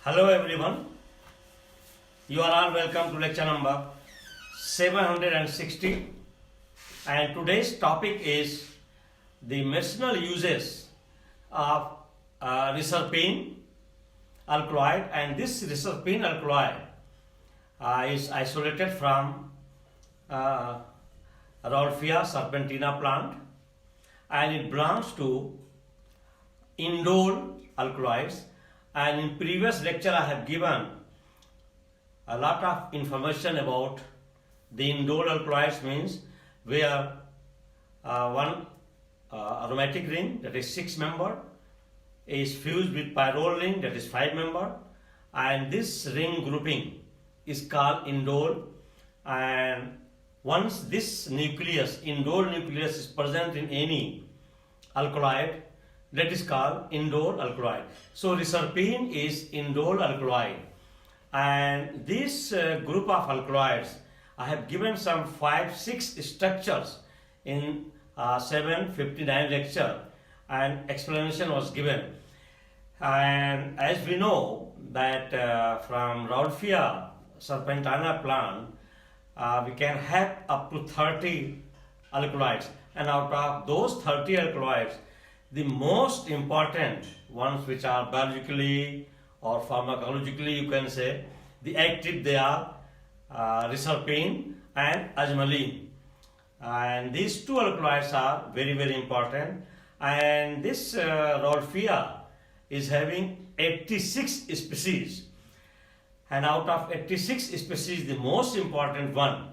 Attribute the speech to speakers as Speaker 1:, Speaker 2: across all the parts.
Speaker 1: Hello everyone, you are all welcome to lecture number 760, and today's topic is the medicinal uses of reserpine alkaloid, and this reserpine alkaloid is isolated from uh, Rauwolfia serpentina plant, and it belongs to indole alkaloids. And in previous lecture I have given a lot of information about the indole alkaloids, means where one aromatic ring, that is 6 member, is fused with pyrrole ring, that is 5 member, and this ring grouping is called indole. And once this nucleus, indole nucleus, is present in any alkaloid, that is called indole alkaloid. So reserpine is indole alkaloid, and this group of alkaloids, I have given some 5-6 structures in 759 lecture, and explanation was given. And as we know that from Rauwolfia serpentina plant, we can have up to 30 alkaloids, and out of those 30 alkaloids, the most important ones, which are biologically or pharmacologically, you can say, the active, they are reserpine and ajmaline. And these two alkaloids are very, very important. And this Rauwolfia is having 86 species. And out of 86 species, the most important one,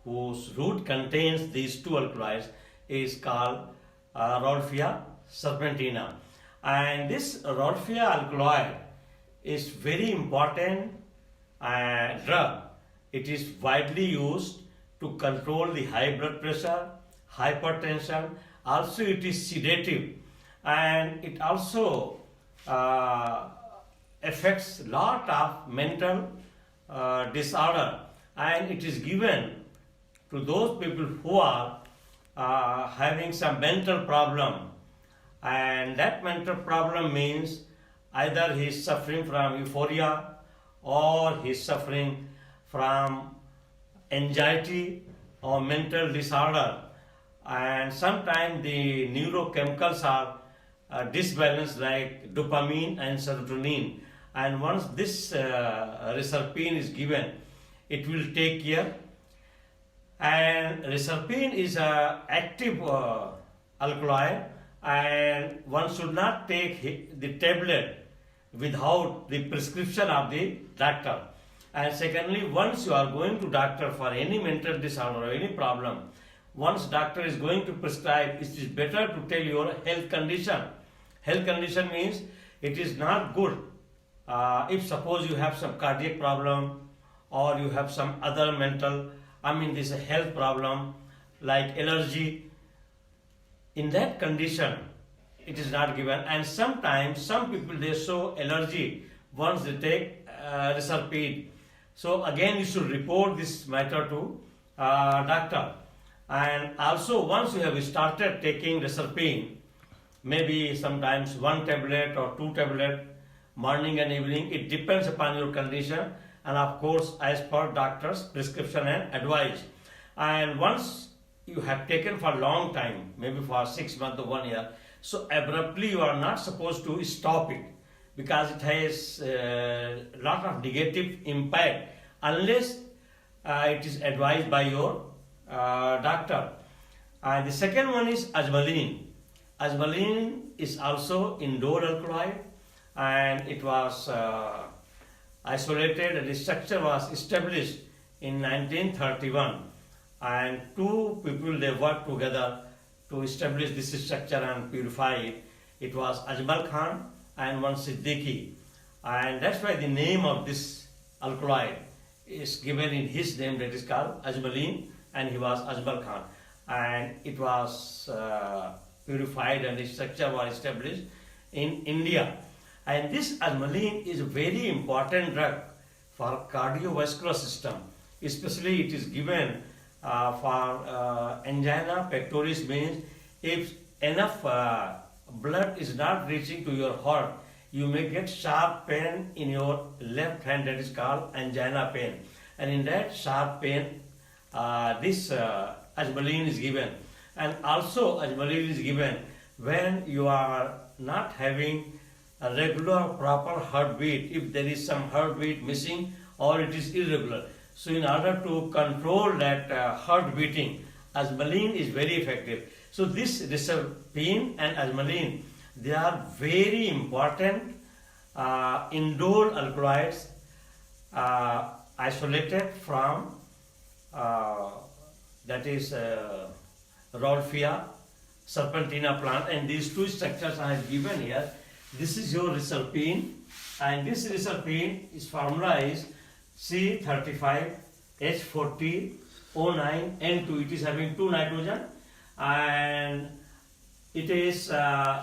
Speaker 1: whose root contains these two alkaloids, is called Rauwolfia serpentina. And this Rauwolfia alkaloid is very important drug. It is widely used to control the high blood pressure, hypertension. Also it is sedative, and it also affects lot of mental disorder, and it is given to those people who are having some mental problem. And that mental problem means either he is suffering from euphoria, or he is suffering from anxiety or mental disorder, and sometimes the neurochemicals are disbalanced, like dopamine and serotonin. And once this reserpine is given, it will take care. And reserpine is an active alkaloid, and one should not take the tablet without the prescription of the doctor. And secondly, once you are going to doctor for any mental disorder or any problem, once doctor is going to prescribe, it is better to tell your health condition. Health condition means it is not good if suppose you have some cardiac problem, or you have some other mental, this is a health problem like allergy. In that condition, it is not given. And sometimes some people, they show allergy once they take reserpine. So again, you should report this matter to doctor. And also, once you have started taking reserpine, maybe sometimes 1 tablet or 2 tablet, morning and evening, it depends upon your condition, and of course as per doctor's prescription and advice. And once you have taken for a long time, maybe for 6 months or 1 year, so abruptly you are not supposed to stop it, because it has a lot of negative impact unless it is advised by your doctor. And the second one is ajmaline. Ajmaline is also indole alkaloid, and it was isolated, and the structure was established in 1931. And two people, they worked together to establish this structure and purify it. It was Ajmal Khan and one Siddiqui, and that's why the name of this alkaloid is given in his name, that is called ajmaline, and he was Ajmal Khan. And it was purified, and the structure was established in India. And this ajmaline is a very important drug for cardiovascular system, especially it is given for angina pectoris, means if enough blood is not reaching to your heart, you may get sharp pain in your left hand, that is called angina pain. And in that sharp pain, this ajmaline is given. And also ajmaline is given when you are not having a regular proper heartbeat, if there is some heartbeat missing or it is irregular. So in order to control that heart beating, ajmaline is very effective. So this reserpine and ajmaline, they are very important indole alkaloids isolated from that is Rolfia serpentina plant, and these two structures I have given here. This is your reserpine, and this reserpine is formula is C35H40O9N2. It is having 2 nitrogen, and it is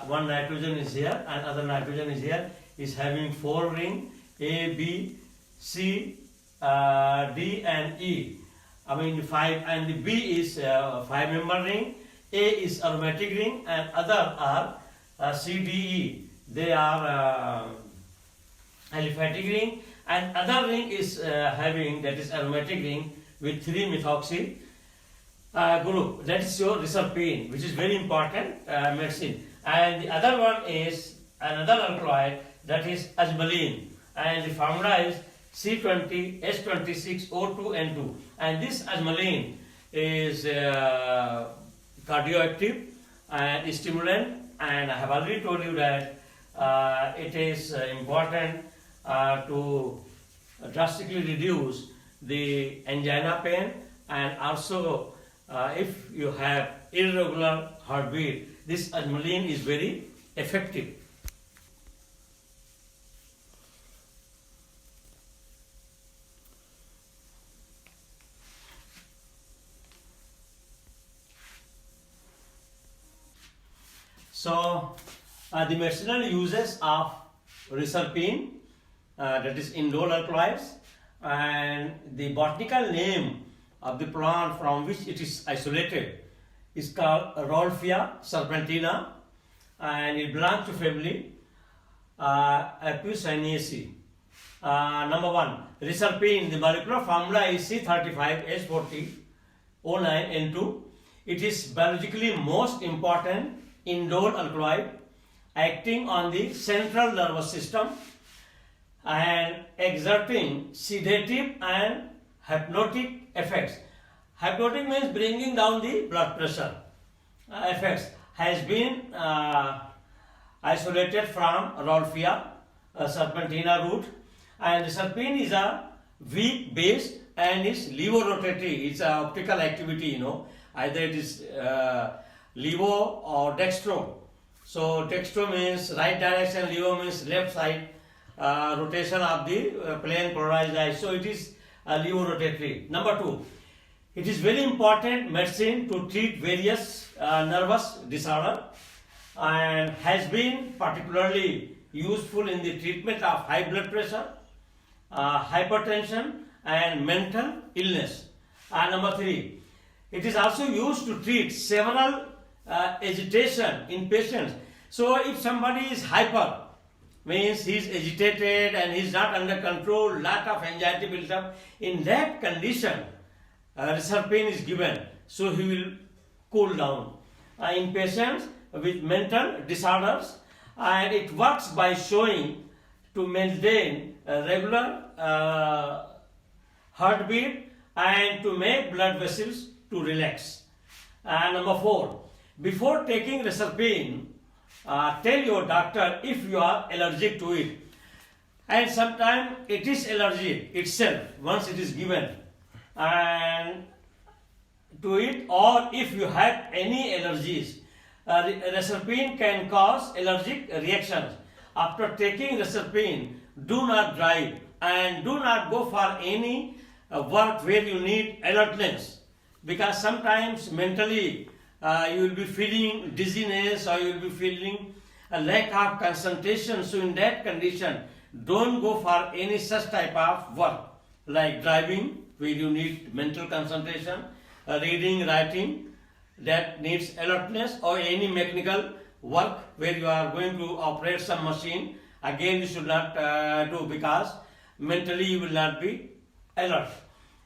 Speaker 1: one nitrogen is here and other nitrogen is here, is having 4 ring A, B, C, D and E. I mean 5, and the B is 5-member ring, A is aromatic ring, and other are C, D, E. They are aliphatic ring, and other ring is having, that is aromatic ring with 3-methoxy group. That is your reserpine, which is very important medicine. And the other one is another alkaloid, that is ajmaline, and the formula is C20H26O2N2. And this ajmaline is cardioactive and stimulant, and I have already told you that it is important to drastically reduce the angina pain, and also if you have irregular heartbeat, this ajmaline is very effective. So the medicinal uses of reserpine, that is indole alkaloids, and the botanical name of the plant from which it is isolated is called Rolfia serpentina, and it belongs to family Apiocinaceae. Number 1, reserpine, the molecular formula is C35H40O9N2. It is biologically most important indole alkaloid acting on the central nervous system and exerting sedative and hypnotic effects. Hypnotic means bringing down the blood pressure effects. Has been isolated from Rolfia serpentina root, and reserpine is a weak base and is levorotatory. It's a optical activity, either it is levo or dextro. So dextro means right direction, levo means left side rotation of the plane polarized eye. So it is levorotatory. Number 2, it is very important medicine to treat various nervous disorder, and has been particularly useful in the treatment of high blood pressure, hypertension and mental illness. Number 3, it is also used to treat several agitation in patients. So if somebody is hyper, means he is agitated and he is not under control, lot of anxiety builds up, in that condition reserpine is given, so he will cool down. In patients with mental disorders, and it works by showing to maintain a regular heartbeat and to make blood vessels to relax. Number 4, before taking reserpine, tell your doctor if you are allergic to it. And sometimes it is allergy itself once it is given and to it, or if you have any allergies. Reserpine can cause allergic reactions. After taking reserpine, do not drive and do not go for any work where you need alertness, because sometimes mentally you will be feeling dizziness or you will be feeling a lack of concentration. So in that condition, don't go for any such type of work like driving where you need mental concentration, reading, writing that needs alertness, or any mechanical work where you are going to operate some machine again you should not do, because mentally you will not be alert.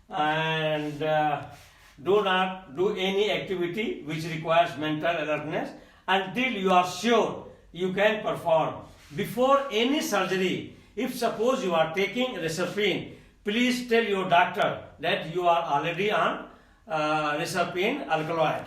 Speaker 1: And do not do any activity which requires mental alertness until you are sure you can perform. Before any surgery, if suppose you are taking reserpine, please tell your doctor that you are already on reserpine alkaloid.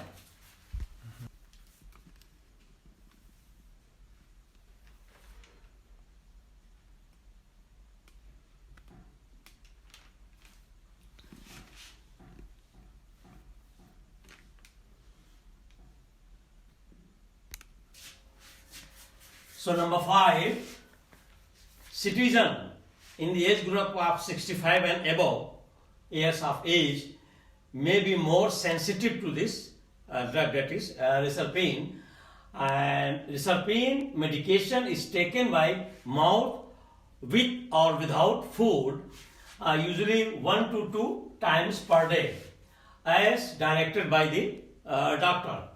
Speaker 1: So number 5, citizen in the age group of 65 and above years of age may be more sensitive to this drug, that is reserpine. And reserpine medication is taken by mouth with or without food, usually 1 to 2 times per day, as directed by the doctor.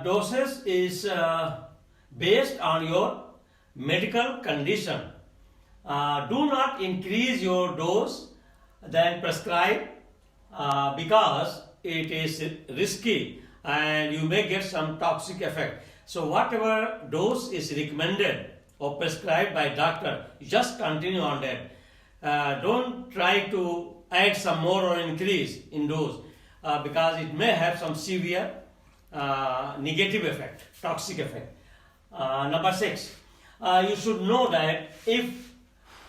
Speaker 1: Doses is based on your medical condition. Do not increase your dose than prescribed because it is risky and you may get some toxic effect. So whatever dose is recommended or prescribed by doctor, just continue on that. Don't try to add some more or increase in dose because it may have some severe negative effect, toxic effect. Number 6, you should know that if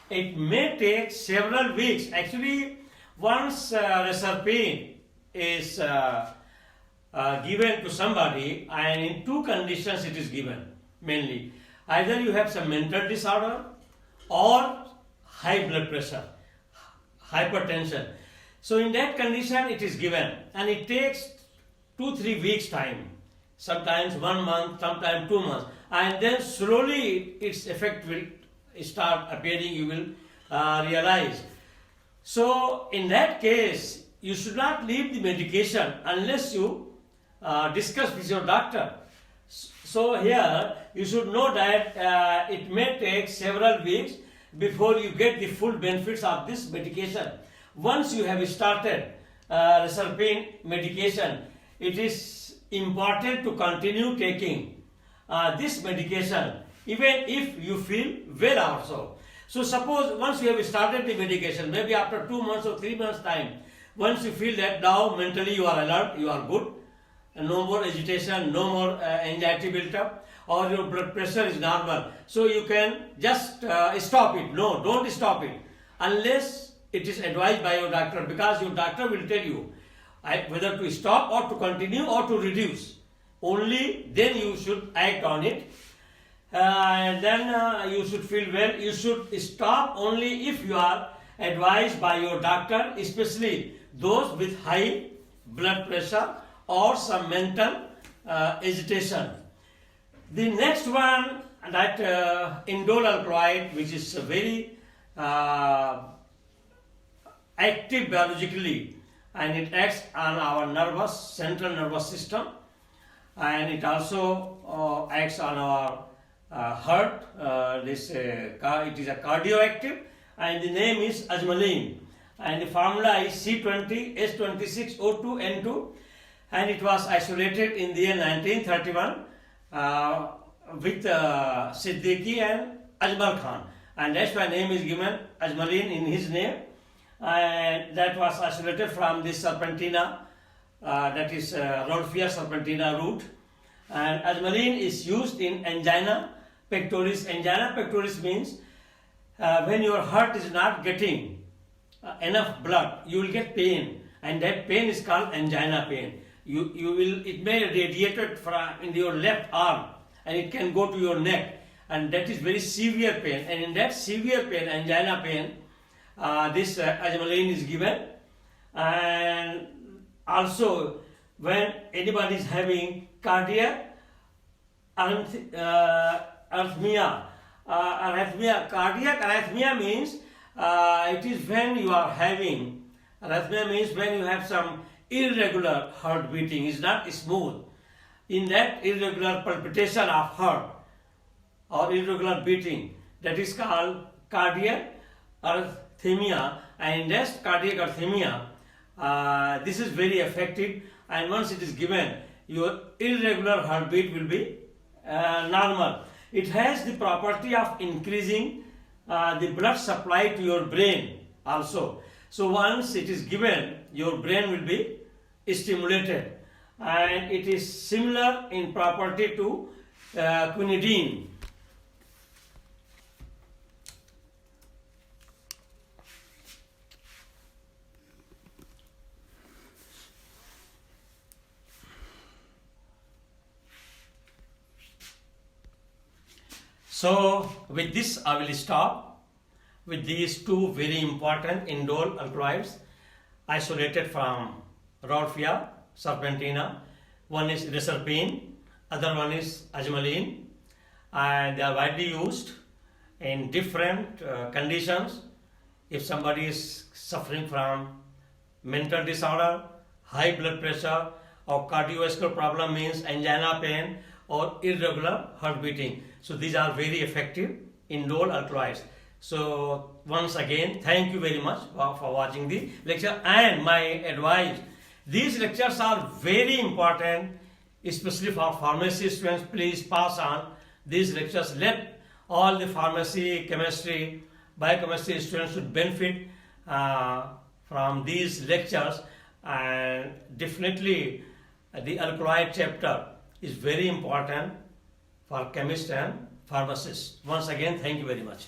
Speaker 1: it may take several weeks, actually once reserpine is given to somebody, and in 2 conditions it is given mainly. Either you have some mental disorder or high blood pressure, hypertension. So in that condition it is given, and it takes 2-3 weeks time, sometimes 1 month, sometimes 2 months, and then slowly its effect will start appearing, you will realize. So in that case, you should not leave the medication unless you discuss with your doctor. So here you should know that it may take several weeks before you get the full benefits of this medication. Once you have started reserpine medication, it is important to continue taking this medication even if you feel well also. So suppose once you have started the medication, maybe after 2 months or 3 months time, once you feel that now mentally you are alert, you are good, and no more agitation, no more anxiety built up, or your blood pressure is normal, so you can just stop it. No, don't stop it unless it is advised by your doctor, because your doctor will tell you whether to stop or to continue or to reduce. Only then you should act on it. And then you should feel well. You should stop only if you are advised by your doctor, especially those with high blood pressure or some mental agitation. The next one, that indole alkaloid, which is very active biologically, and it acts on our central nervous system, and it also acts on our heart. It is a cardioactive, and the name is azmaline, and the formula is C20H26O2N2, and it was isolated in the year 1931 with Siddiqui and Ajmal Khan, and that's why name is given azmaline in his name. And that was isolated from the serpentina, that is Rolfia serpentina root. And azmaline is used in angina pectoris. Angina pectoris means when your heart is not getting enough blood, you will get pain, and that pain is called angina pain. It may radiate from in your left arm, and it can go to your neck, and that is very severe pain. And in that severe pain, angina pain, this azmaline is given. And also when anybody is having cardiac arrhythmia, cardiac arrhythmia means it is when you are having, arrhythmia means when you have some irregular heart beating, is not smooth. In that irregular palpitation of heart, or irregular beating, that is called cardiac arrhythmia. And next, cardiac arrhythmia, this is very effective, and once it is given, your irregular heartbeat will be normal. It has the property of increasing the blood supply to your brain also. So once it is given, your brain will be stimulated, and it is similar in property to quinidine. So with this I will stop with these two very important indole alkaloids isolated from Rauwolfia serpentina. One is reserpine, other one is azmoline, and they are widely used in different conditions. If somebody is suffering from mental disorder, high blood pressure, or cardiovascular problem, means angina pain or irregular heart beating. So these are very effective indole alkaloids. So once again, thank you very much for watching the lecture, and my advice, these lectures are very important, especially for pharmacy students. Please pass on these lectures. Let all the pharmacy, chemistry, biochemistry students should benefit from these lectures, and definitely the alkaloid chapter is very important for chemists and pharmacists. Once again, thank you very much.